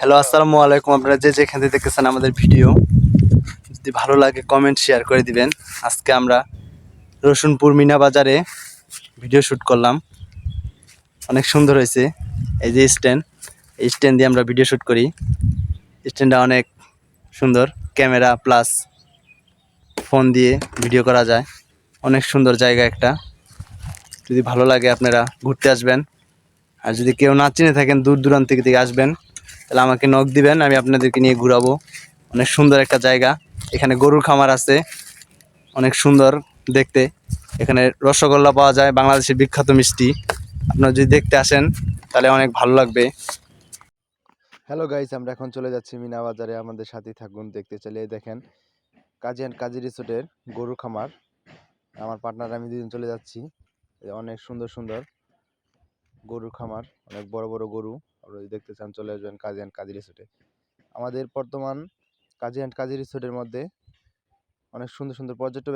Hello, আসসালামু আলাইকুম। আপনারা যে যেখান থেকে দেখতেছেন আমাদের ভিডিও, যদি ভালো লাগে কমেন্ট শেয়ার করে দিবেন। আজকে আমরা রসুনপুর মিনা বাজারে ভিডিও শ্যুট করলাম, অনেক সুন্দর হয়েছে। এই যে স্ট্যান্ড, এই স্ট্যান্ড দিয়ে আমরা ভিডিও শ্যুট করি। স্ট্যান্ডটা অনেক সুন্দর, ক্যামেরা প্লাস ফোন দিয়ে ভিডিও করা যায়। অনেক সুন্দর জায়গা একটা, যদি ভালো লাগে আপনারা ঘুরতে আসবেন। আর যদি কেউ না চিনে থাকেন, দূর দূরান্ত থেকে আসবেন, তাহলে আমাকে নক দিবেন, আমি আপনাদেরকে নিয়ে ঘুরাবো। অনেক সুন্দর একটা জায়গা। এখানে গরুর খামার আছে, অনেক সুন্দর দেখতে। এখানে রসগোল্লা পাওয়া যায়, বাংলাদেশের বিখ্যাত মিষ্টি। আপনারা যদি দেখতে আসেন তাহলে অনেক ভালো লাগবে। হ্যালো গাইস, আমরা এখন চলে যাচ্ছি মিনা বাজারে, আমাদের সাথেই থাকুন। দেখতে চলে দেখেন কাজী অ্যান্ড কাজী রিসোর্টের গরুর খামার। আমার পার্টনার আমি দুজন চলে যাচ্ছি। অনেক সুন্দর সুন্দর গরুর খামার, অনেক বড় বড় গরু। আপনারা যদি দেখতে চান চলে আসবেন কাজী অ্যান্ড কাজী রিসোর্টে। আমাদের বর্তমান কাজী অ্যান্ড কাজী রিসোর্টের মধ্যে অনেক সুন্দর সুন্দর পর্যটক,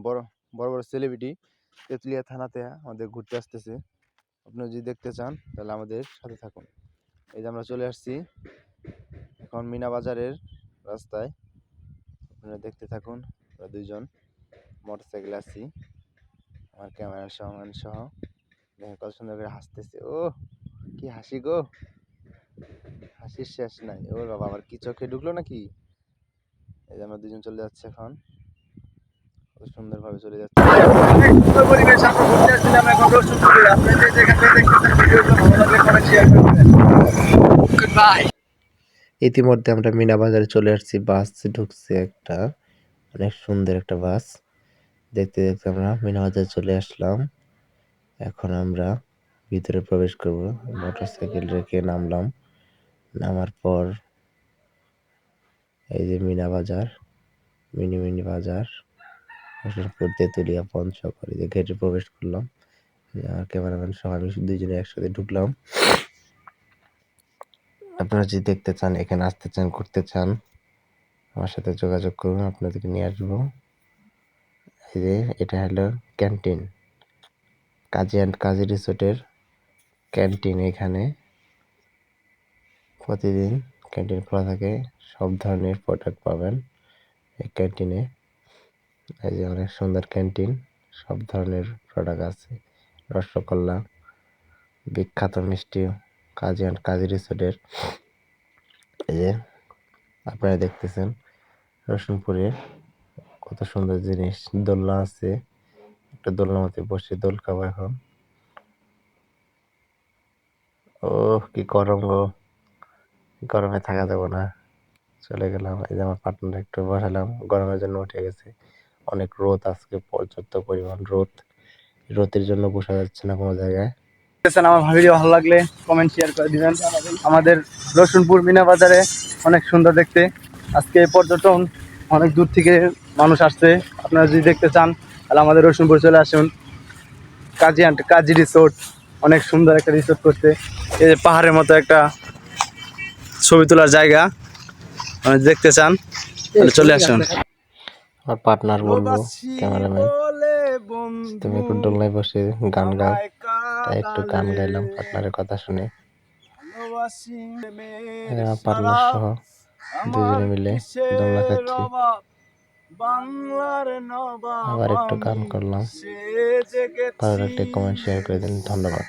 বড় বড় বড় সেলিব্রিটি তেঁতুলিয়া থানাতে আমাদের ঘুরতে আসতেছে। আপনারা যদি দেখতে চান তাহলে আমাদের সাথে থাকুন। এই যে আমরা চলে আসছি এখন মিনা বাজারের রাস্তায়, আপনারা দেখতে থাকুন। আমরা দুইজন মোটরসাইকেলে আসছি, আমার ক্যামেরা সহ। দেখেন কত সুন্দর করে হাসতেছে। ও কি হাসি গো, হাসির শেষ নাই। ও বাবা, আমার কি চোখে ঢুকলো নাকি? এই যে আমরা দুজন চলে যাচ্ছি এখন, কত সুন্দর ভাবে চলে যাচ্ছে। অনেক সুন্দর পরিবেশ, আমরা ঘুরতে আসছিলাম এখন রসুনপুরে। আপনাদের যেখান থেকে দেখতেছেন ভিডিওগুলো ভালো লাগলে কমেন্ট শেয়ার করবেন। Good bye. ইতিমধ্যে আমরা মিনা বাজারে চলে আসছি, বাস ঢুকছে একটা, অনেক সুন্দর একটা বাস। দেখতে দেখতে আমরা মিনা বাজারে চলে আসলাম। এখন আমরা ভিতরে প্রবেশ করব। মোটরসাইকেল রেখে নামলাম। নামার পর এই যে মিনা বাজার, মিনি বাজার, রসুলপুর, তেঁতুলিয়া, পঞ্চগড়, এই যে গেটে প্রবেশ করলাম। ক্যামেরাম্যান সহ আমি দুইজনে একসাথে ঢুকলাম। আপনারা যদি দেখতে চান, এখানে আসতে চান, ঘুরতে চান, আমার সাথে যোগাযোগ করুন, আপনাদেরকে নিয়ে আসবো। এই যে এটা হলো ক্যান্টিন, কাজী অ্যান্ড কাজী রিসোর্টের ক্যান্টিন। এখানে প্রতিদিন ক্যান্টিন খোলা থাকে, সব ধরনের প্রোডাক্ট পাবেন এই ক্যান্টিনে। এই যে অনেক সুন্দর ক্যান্টিন, সব ধরনের প্রোডাক্ট আছে। রসগোল্লা, বিখ্যাত মিষ্টি কাজী অ্যান্ড কাজী রিসোর্টের। এই যে আপনারা দেখতেছেন রসুনপুরে কত সুন্দর জিনিস। দোলনা আছে, একটা দোলনার মধ্যে বসে দোল খাবো এখন। ও কি গরম গো, গরমে থাকা যাবে না, চলে গেলাম। এই যে আমার পার্টনার একটু বসালাম, গরমের জন্য উঠে গেছে। অনেক রোদ আজকে, পর্যাপ্ত পরিমাণ রোদ। রোদের জন্য বসা যাচ্ছে না কোনো জায়গায়। আমার ভিডিও ভালো লাগলে কমেন্ট শেয়ার করে দিবেন। আমাদের রসুনপুর মিনা বাজারে অনেক সুন্দর দেখতে। আজকে পর্যটন অনেক দূর থেকে মানুষ আসছে। আপনারা যদি দেখতে চান তাহলে আমাদের রসুনপুর চলে আসুন। কাজী অ্যান্ড কাজী রিসোর্ট, অনেক সুন্দর একটা রিসোর্ট করতে। এই যে পাহাড়ের মতো একটা ছবি তোলার জায়গা, দেখতে চান তাহলে চলে আসুন। আমার পার্টনার বলবো, ক্যামেরাম্যান, তুমি একটু দোলনায় বসে গান গাও, তাই একটু গান গাইলাম পার্টনারের কথা শুনে। আমার পার্টনার সহ দুজনে মিলে দোলনা খাচ্ছি, আবার একটু গান করলাম। ভালো লাগলে কমেন্ট শেয়ার করে দিন, ধন্যবাদ।